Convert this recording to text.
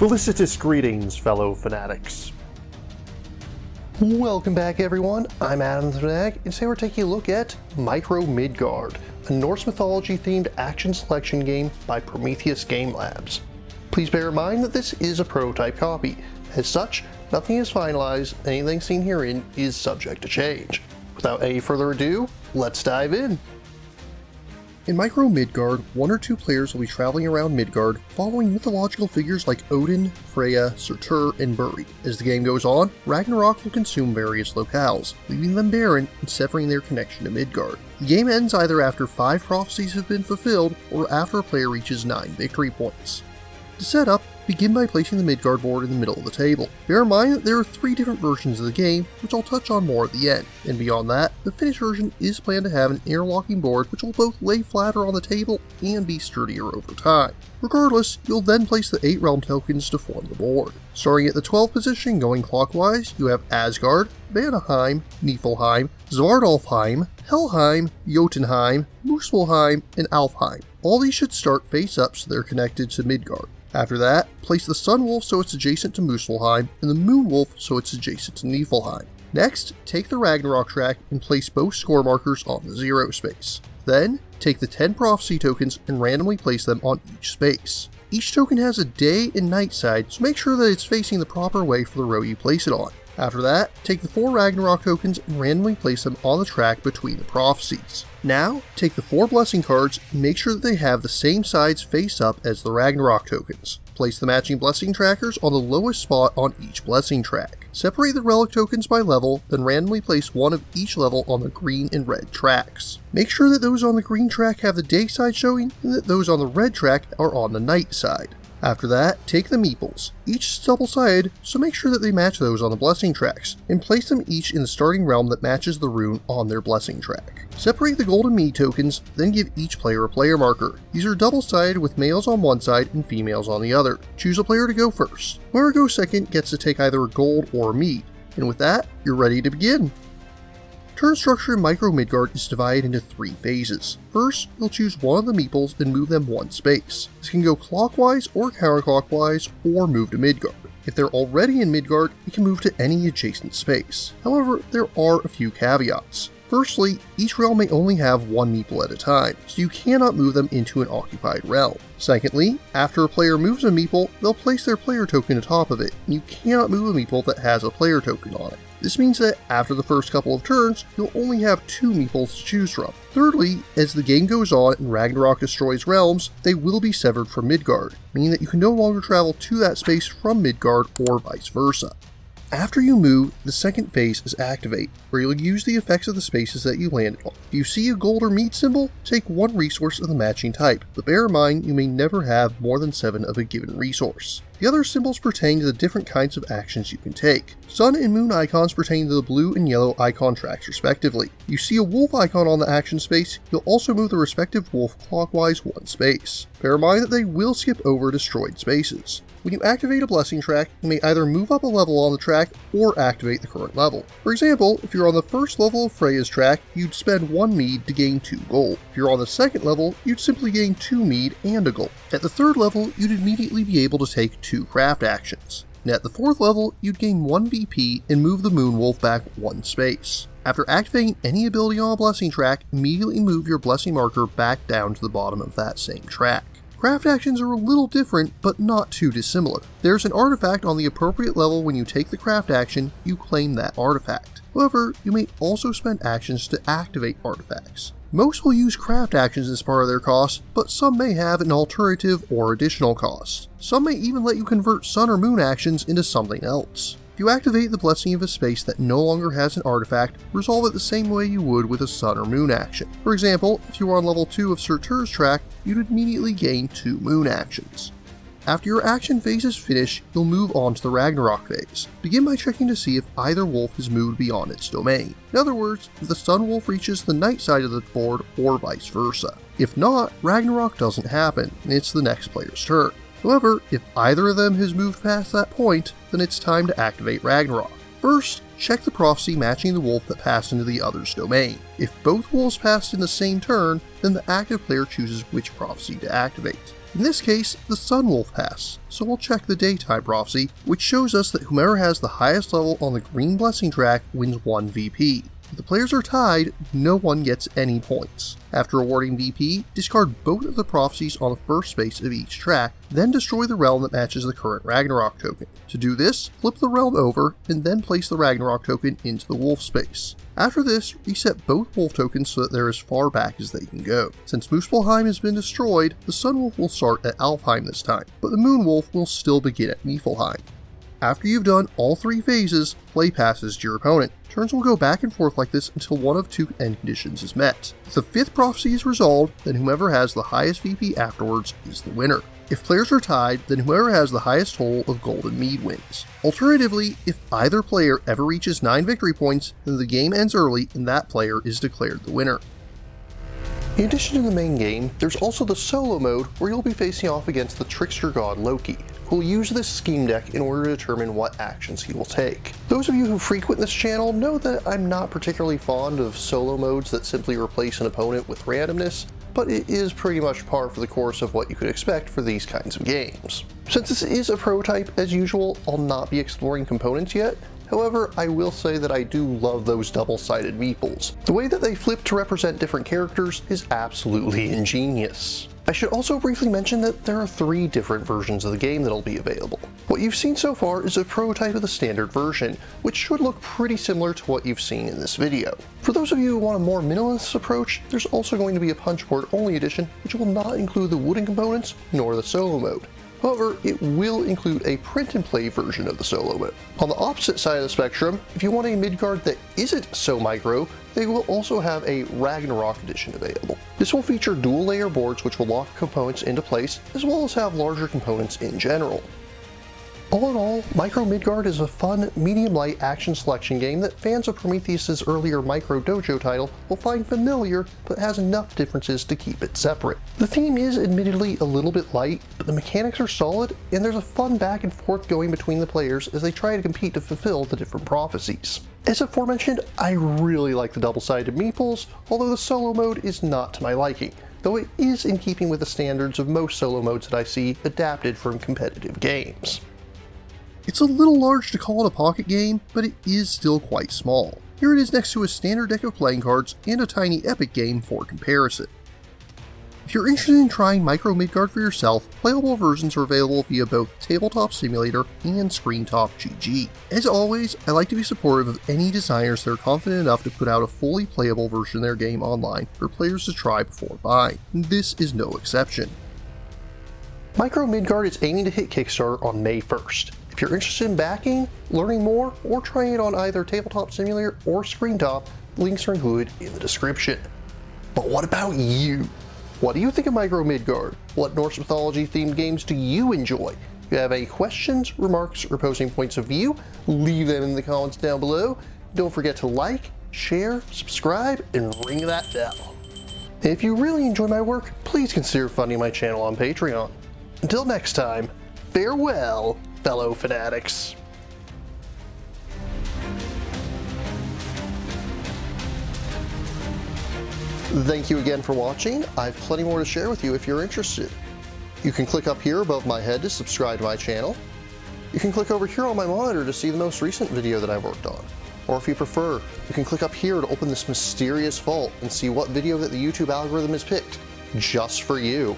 Felicitous greetings, fellow fanatics. Welcome back, everyone. I'm AtF Fanatic, and today we're taking a look at Micro Midgard, a Norse mythology-themed action selection game by Prometheus Game Labs. Please bear in mind that this is a prototype copy. As such, nothing is finalized, anything seen herein is subject to change. Without any further ado, let's dive in. In Micro Midgard, one or two players will be traveling around Midgard, following mythological figures like Odin, Freya, Surtr, and Buri. As the game goes on, Ragnarok will consume various locales, leaving them barren and severing their connection to Midgard. The game ends either after 5 prophecies have been fulfilled, or after a player reaches 9 victory points. To set up, begin by placing the Midgard board in the middle of the table. Bear in mind that there are 3 different versions of the game, which I'll touch on more at the end, and beyond that, the finished version is planned to have an interlocking board which will both lay flatter on the table and be sturdier over time. Regardless, you'll then place the 8 realm tokens to form the board. Starting at the 12th position going clockwise, you have Asgard, Vanaheim, Niflheim, Svartalfheim, Helheim, Jotunheim, Muspelheim, and Alfheim. All these should start face up so they're connected to Midgard. After that, place the Sun Wolf so it's adjacent to Muspelheim, and the Moon Wolf so it's adjacent to Niflheim. Next, take the Ragnarok track and place both score markers on the 0 space. Then, take the 10 prophecy tokens and randomly place them on each space. Each token has a day and night side, so make sure that it's facing the proper way for the row you place it on. After that, take the 4 Ragnarok tokens and randomly place them on the track between the prophecies. Now, take the 4 blessing cards and make sure that they have the same sides face up as the Ragnarok tokens. Place the matching blessing trackers on the lowest spot on each blessing track. Separate the relic tokens by level, then randomly place one of each level on the green and red tracks. Make sure that those on the green track have the day side showing, and that those on the red track are on the night side. After that, take the Meeples. Each is double-sided, so make sure that they match those on the blessing tracks, and place them each in the starting realm that matches the rune on their blessing track. Separate the golden mead tokens, then give each player a player marker. These are double-sided with males on one side and females on the other. Choose a player to go first. Whoever goes second gets to take either a gold or a mead. And with that, you're ready to begin. Turn structure in Micro Midgard is divided into 3 phases. First, you'll choose one of the Meeples and move them 1 space. This can go clockwise or counterclockwise, or move to Midgard. If they're already in Midgard, you can move to any adjacent space. However, there are a few caveats. Firstly, each realm may only have 1 Meeple at a time, so you cannot move them into an occupied realm. Secondly, after a player moves a Meeple, they'll place their player token atop of it, and you cannot move a Meeple that has a player token on it. This means that after the first couple of turns, you'll only have 2 Meeples to choose from. Thirdly, as the game goes on and Ragnarok destroys realms, they will be severed from Midgard, meaning that you can no longer travel to that space from Midgard or vice versa. After you move, the second phase is Activate, where you'll use the effects of the spaces that you landed on. If you see a gold or mead symbol, take 1 resource of the matching type, but bear in mind you may never have more than 7 of a given resource. The other symbols pertain to the different kinds of actions you can take. Sun and moon icons pertain to the blue and yellow icon tracks respectively. If you see a wolf icon on the action space, you'll also move the respective wolf clockwise 1 space. Bear in mind that they will skip over destroyed spaces. When you activate a blessing track, you may either move up a level on the track or activate the current level. For example, if you're on the first level of Freya's track, you'd spend 1 mead to gain 2 gold. If you're on the second level, you'd simply gain 2 mead and a gold. At the third level, you'd immediately be able to take 2 craft actions. And at the 4th level, you'd gain 1 BP and move the Moon Wolf back 1 space. After activating any ability on a blessing track, immediately move your blessing marker back down to the bottom of that same track. Craft actions are a little different, but not too dissimilar. There's an artifact on the appropriate level when you take the craft action, you claim that artifact. However, you may also spend actions to activate artifacts. Most will use craft actions as part of their cost, but some may have an alternative or additional cost. Some may even let you convert sun or moon actions into something else. If you activate the blessing of a space that no longer has an artifact, resolve it the same way you would with a sun or moon action. For example, if you were on level 2 of Surtr's track, you'd immediately gain 2 moon actions. After your action phase is finished, you'll move on to the Ragnarok phase. Begin by checking to see if either wolf is moved beyond its domain. In other words, if the sun wolf reaches the night side of the board or vice versa. If not, Ragnarok doesn't happen, and it's the next player's turn. However, if either of them has moved past that point, then it's time to activate Ragnarok. First, check the prophecy matching the wolf that passed into the other's domain. If both wolves passed in the same turn, then the active player chooses which prophecy to activate. In this case, the Sun Wolf pass, so we'll check the daytime prophecy, which shows us that whomever has the highest level on the green blessing track wins 1 VP. If the players are tied, no one gets any points. After awarding VP, discard both of the prophecies on the first space of each track, then destroy the realm that matches the current Ragnarok token. To do this, flip the realm over, and then place the Ragnarok token into the wolf space. After this, reset both wolf tokens so that they're as far back as they can go. Since Muspelheim has been destroyed, the Sun Wolf will start at Alfheim this time, but the Moon Wolf will still begin at Niflheim. After you've done all 3 phases, play passes to your opponent. Turns will go back and forth like this until one of 2 end conditions is met. If the 5th prophecy is resolved, then whomever has the highest VP afterwards is the winner. If players are tied, then whoever has the highest total of golden mead wins. Alternatively, if either player ever reaches 9 victory points, then the game ends early and that player is declared the winner. In addition to the main game, there's also the solo mode where you'll be facing off against the trickster god Loki, who will use this scheme deck in order to determine what actions he will take. Those of you who frequent this channel know that I'm not particularly fond of solo modes that simply replace an opponent with randomness, but it is pretty much par for the course of what you could expect for these kinds of games. Since this is a prototype, as usual, I'll not be exploring components yet. However, I will say that I do love those double-sided meeples. The way that they flip to represent different characters is absolutely ingenious. I should also briefly mention that there are 3 different versions of the game that'll be available. What you've seen so far is a prototype of the standard version, which should look pretty similar to what you've seen in this video. For those of you who want a more minimalist approach, there's also going to be a punchboard only edition, which will not include the wooden components nor the solo mode. However, it will include a print and play version of the solo mode. On the opposite side of the spectrum, if you want a Midgard that isn't so micro, they will also have a Ragnarok edition available. This will feature dual layer boards which will lock components into place, as well as have larger components in general. All in all, Micro Midgard is a fun, medium-light action selection game that fans of Prometheus' earlier Micro Dojo title will find familiar, but has enough differences to keep it separate. The theme is admittedly a little bit light, but the mechanics are solid, and there's a fun back and forth going between the players as they try to compete to fulfill the different prophecies. As aforementioned, I really like the double-sided meeples, although the solo mode is not to my liking, though it is in keeping with the standards of most solo modes that I see adapted from competitive games. It's a little large to call it a pocket game, but it is still quite small. Here it is next to a standard deck of playing cards and a tiny epic game for comparison. If you're interested in trying Micro Midgard for yourself, playable versions are available via both Tabletop Simulator and ScreenTop GG. As always, I like to be supportive of any designers that are confident enough to put out a fully playable version of their game online for players to try before buying. This is no exception. Micro Midgard is aiming to hit Kickstarter on May 1st. If you're interested in backing, learning more, or trying it on either Tabletop Simulator or ScreenTop, links are included in the description. But what about you? What do you think of Micro Midgard? What Norse mythology themed games do you enjoy? If you have any questions, remarks, or opposing points of view, leave them in the comments down below. Don't forget to like, share, subscribe, and ring that bell. And if you really enjoy my work, please consider funding my channel on Patreon. Until next time, farewell, fellow fanatics. Thank you again for watching. I have plenty more to share with you if you're interested. You can click up here above my head to subscribe to my channel. You can click over here on my monitor to see the most recent video that I've worked on. Or if you prefer, you can click up here to open this mysterious vault and see what video that the YouTube algorithm has picked just for you.